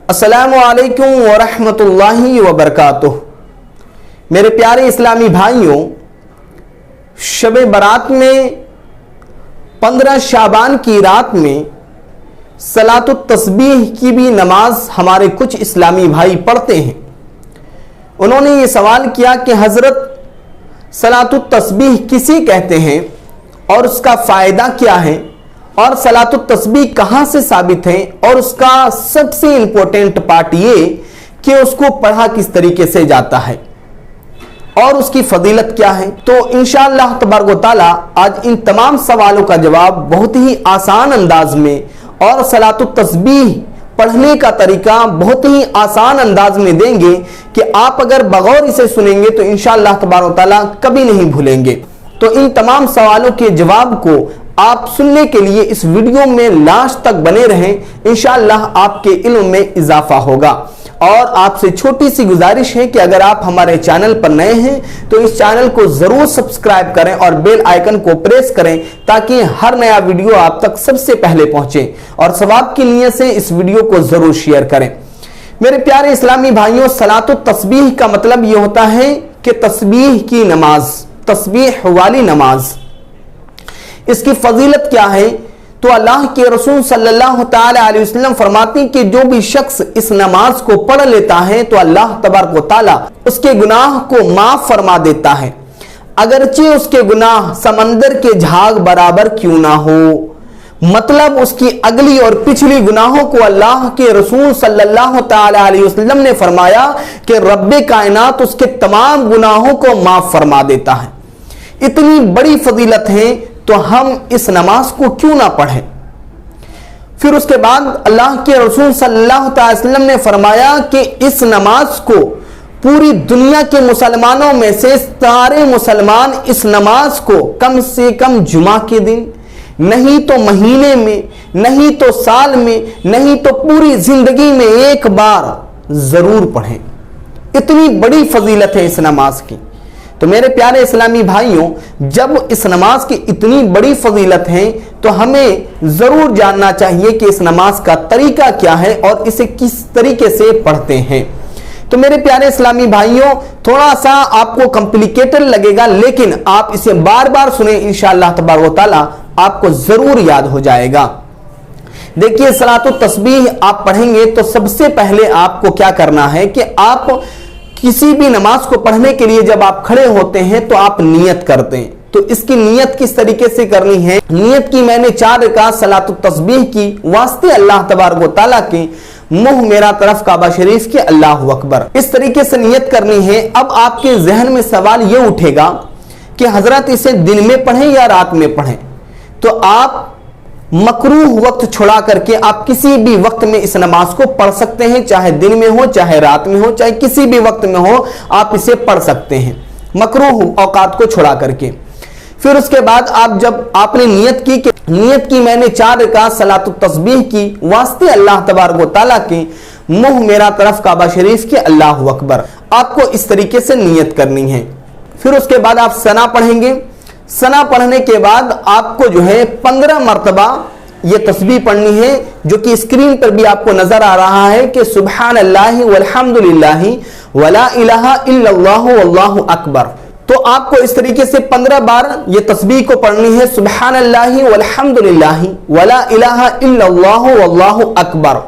السلام علیکم ورحمۃ اللہ وبرکاتہ۔ میرے پیارے اسلامی بھائیوں، شب برات میں 15 شعبان کی رات میں صلاۃ التسبیح کی بھی نماز ہمارے کچھ اسلامی بھائی پڑھتے ہیں۔ انہوں نے یہ سوال کیا کہ حضرت صلاۃ التسبیح کسے کہتے ہیں اور اس کا فائدہ کیا ہے، اور صلاۃ التسبیح کہاں سے ثابت ہے، اور اس کا سب سے امپورٹنٹ پارٹ یہ کہ اس کو پڑھا کس طریقے سے جاتا ہے اور اس کی فضیلت کیا ہے۔ تو انشاءاللہ تبارک و تعالی آج ان تمام سوالوں کا جواب بہت ہی آسان انداز میں اور صلاۃ التسبیح پڑھنے کا طریقہ بہت ہی آسان انداز میں دیں گے کہ آپ اگر بغور اسے سنیں گے تو انشاءاللہ تبارک و تعالی کبھی نہیں بھولیں گے۔ تو ان تمام سوالوں کے جواب کو آپ سننے کے لیے اس ویڈیو میں لاسٹ تک بنے رہیں، انشاءاللہ آپ کے علم میں اضافہ ہوگا۔ اور آپ سے چھوٹی سی گزارش ہے کہ اگر آپ ہمارے چینل پر نئے ہیں تو اس چینل کو ضرور سبسکرائب کریں اور بیل آئیکن کو پریس کریں تاکہ ہر نیا ویڈیو آپ تک سب سے پہلے پہنچے، اور ثواب کی نیت سے اس ویڈیو کو ضرور شیئر کریں۔ میرے پیارے اسلامی بھائیوں، صلاۃ التسبیح کا مطلب یہ ہوتا ہے کہ تسبیح کی نماز، تسبیح والی نماز۔ اس کی فضیلت کیا ہے؟ تو اللہ کے رسول صلی اللہ تعالی علیہ وسلم فرماتے ہیں کہ جو بھی شخص اس نماز کو پڑھ لیتا ہے تو اللہ تبارک و تعالی اس کے گناہ کو معاف فرما دیتا ہے، اگرچہ اس کے گناہ سمندر کے جھاگ برابر کیوں نہ ہو۔ مطلب اس کی اگلی اور پچھلی گناہوں کو اللہ کے رسول صلی اللہ تعالی علیہ وسلم نے فرمایا کہ رب کائنات اس کے تمام گناہوں کو معاف فرما دیتا ہے۔ اتنی بڑی فضیلت ہے تو ہم اس نماز کو کیوں نہ پڑھیں۔ پھر اس کے بعد اللہ کے رسول صلی اللہ علیہ وسلم نے فرمایا کہ اس نماز کو پوری دنیا کے مسلمانوں میں سے سارے مسلمان اس نماز کو کم سے کم جمعہ کے دن، نہیں تو مہینے میں، نہیں تو سال میں، نہیں تو پوری زندگی میں ایک بار ضرور پڑھیں۔ اتنی بڑی فضیلت ہے اس نماز کی۔ تو میرے پیارے اسلامی بھائیوں، جب اس نماز کی اتنی بڑی فضیلت ہے تو ہمیں ضرور جاننا چاہیے کہ اس نماز کا طریقہ کیا ہے اور اسے کس طریقے سے پڑھتے ہیں۔ تو میرے پیارے اسلامی بھائیوں، تھوڑا سا آپ کو کمپلیکیٹڈ لگے گا، لیکن آپ اسے بار بار سنیں، انشاءاللہ تبارک و تعالی آپ کو ضرور یاد ہو جائے گا۔ دیکھیے، صلاۃ التسبیح آپ پڑھیں گے تو سب سے پہلے آپ کو کیا کرنا ہے کہ آپ کسی بھی نماز کو پڑھنے کے لیے جب آپ کھڑے ہوتے ہیں تو آپ نیت کرتے ہیں۔ تو اس کی نیت کس طریقے سے کرنی ہے؟ نیت کی میں نے 4 رکعت صلاۃ التسبیح کی واسطے اللہ تبارک و تعالیٰ کے منہ میرا طرف کعبہ شریف کے اللہ اکبر، اس طریقے سے نیت کرنی ہے۔ اب آپ کے ذہن میں سوال یہ اٹھے گا کہ حضرت اسے دن میں پڑھیں یا رات میں پڑھیں؟ تو آپ مکروہ وقت چھڑا کر کے آپ کسی بھی وقت میں اس نماز کو پڑھ سکتے ہیں، چاہے دن میں ہو، چاہے رات میں ہو، چاہے کسی بھی وقت میں ہو، آپ اسے پڑھ سکتے ہیں مکروہ اوقات کو چھڑا کر کے۔ پھر اس کے بعد جب آپ نے نیت کی میں نے 4 رکعت صلاۃ التسبیح کی واسطے اللہ تبارک و تعالیٰ کے منہ میرا طرف کعبہ شریف کے اللہ اکبر، آپ کو اس طریقے سے نیت کرنی ہے۔ پھر اس کے بعد آپ ثنا پڑھیں گے۔ ثنا پڑھنے کے بعد آپ کو 15 مرتبہ یہ تسبیح پڑھنی ہے، جو کہ اسکرین پر بھی آپ کو نظر آ رہا ہے کہ سبحان اللہ والحمد للہ ولا الہ الا اللہ واللہ اکبر۔ تو آپ کو اس طریقے سے 15 بار یہ تسبیح کو پڑھنی ہے، سبحان اللہ والحمد للہ ولا الہ الا اللہ واللہ اکبر۔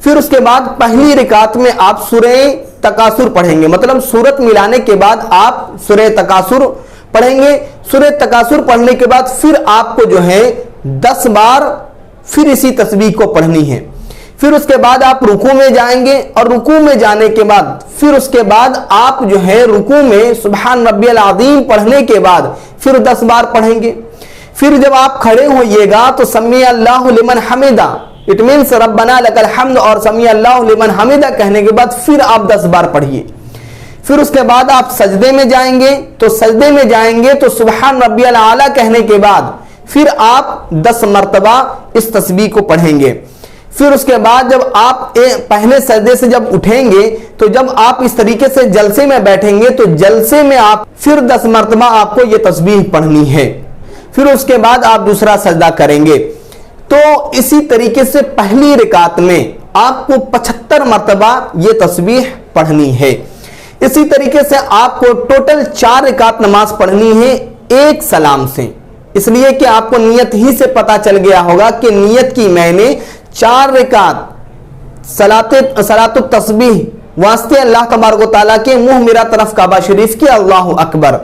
پھر اس کے بعد پہلی رکعت میں آپ سورہ تکاثر پڑھیں گے، مطلب سورت ملانے کے بعد آپ سورہ تکاثر پڑھیں گے۔ سورہ تکاثر پڑھنے کے بعد پھر آپ کو 10 بار پھر اسی تسبیح کو پڑھنی ہے۔ پھر اس کے بعد آپ رکوع میں جائیں گے، اور رکوع میں جانے کے بعد پھر اس کے بعد آپ رکوع میں سبحان ربی العظیم پڑھنے کے بعد پھر 10 بار پڑھیں گے۔ پھر جب آپ کھڑے ہوئیے گا تو سمیع اللہ لمن حمدہ، اٹ مینس ربنا لک الحمد اور سمیع اللہ لمن حمدہ کہنے کے بعد پھر آپ 10 بار پڑھیے۔ پھر اس کے بعد آپ سجدے میں جائیں گے، تو سجدے میں جائیں گے تو سبحان ربی الاعلیٰ کہنے کے بعد پھر آپ 10 مرتبہ اس تسبیح کو پڑھیں گے۔ پھر اس کے بعد جب آپ پہلے سجدے سے جب اٹھیں گے تو جب آپ اس طریقے سے جلسے میں بیٹھیں گے تو جلسے میں آپ پھر 10 مرتبہ آپ کو یہ تسبیح پڑھنی ہے۔ پھر اس کے بعد آپ دوسرا سجدہ کریں گے۔ تو اسی طریقے سے پہلی رکعت میں آپ کو 75 مرتبہ یہ تسبیح پڑھنی ہے۔ اسی طریقے سے آپ کو ٹوٹل 4 رکعت نماز پڑھنی ہے ایک سلام سے، اس لیے کہ آپ کو نیت ہی سے پتا چل گیا ہوگا کہ نیت کی میں نے 4 رکعت صلاۃ التسبیح واسطے اللہ تبارک و تعالیٰ کے منہ میرا طرف کعبہ شریف کی، اللہ اکبر۔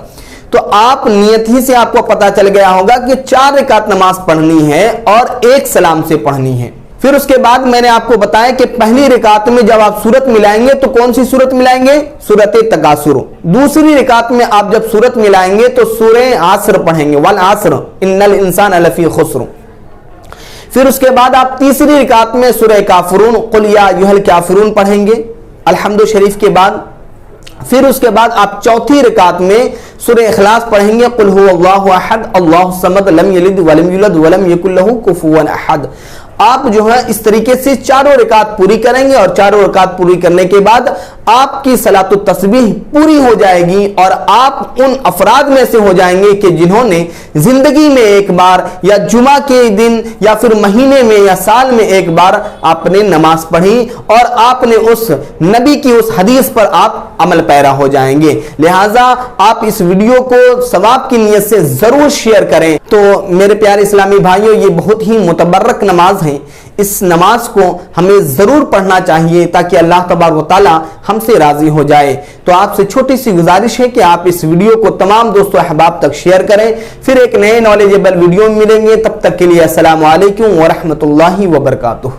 تو آپ نیت ہی سے آپ کو پتا چل گیا ہوگا کہ 4 رکعت نماز پڑھنی ہے اور ایک سلام سے پڑھنی ہے۔ پھر اس کے بعد میں نے آپ کو بتایا کہ پہلی رکعت میں جب آپ سورت ملائیں گے تو کون سی سورت ملائیں گے؟ سورت تکاثر۔ دوسری رکعت میں آپ جب سورت ملائیں گے تو سورہ عصر پڑھیں گے، والعصر ان الانسان لفی خسر۔ پھر اس کے بعد آپ تیسری رکعت میں سورہ کافرون قل یا ایھا الکافرون پڑھیں گے الحمد شریف کے بعد۔ پھر اس کے بعد آپ چوتھی رکعت میں سورہ اخلاص پڑھیں گے قل هو اللہ احد اللہ الصمد لم یلد ولم یولد ولم یکن له کفوا احد۔ آپ جو ہے اس طریقے سے چاروں رکعت پوری کریں گے، اور چاروں رکعت پوری کرنے کے بعد آپ کی صلاۃ التسبیح پوری ہو جائے گی، اور آپ ان افراد میں سے ہو جائیں گے کہ جنہوں نے زندگی میں ایک بار یا جمعہ کے دن یا پھر مہینے میں یا سال میں ایک بار آپ نے نماز پڑھی اور آپ نے اس نبی کی اس حدیث پر آپ عمل پیرا ہو جائیں گے۔ لہٰذا آپ اس ویڈیو کو ثواب کی نیت سے ضرور شیئر کریں۔ تو میرے پیارے اسلامی بھائیوں، یہ بہت ہی متبرک نماز ہے، اس نماز کو ہمیں ضرور پڑھنا چاہیے تاکہ اللہ تبارک و تعالی ہم سے راضی ہو جائے۔ تو آپ سے چھوٹی سی گزارش ہے کہ آپ اس ویڈیو کو تمام دوست و احباب تک شیئر کریں۔ پھر ایک نئے نالجیبل ویڈیو میں ملیں گے، تب تک کے لیے السلام علیکم ورحمۃ اللہ وبرکاتہ۔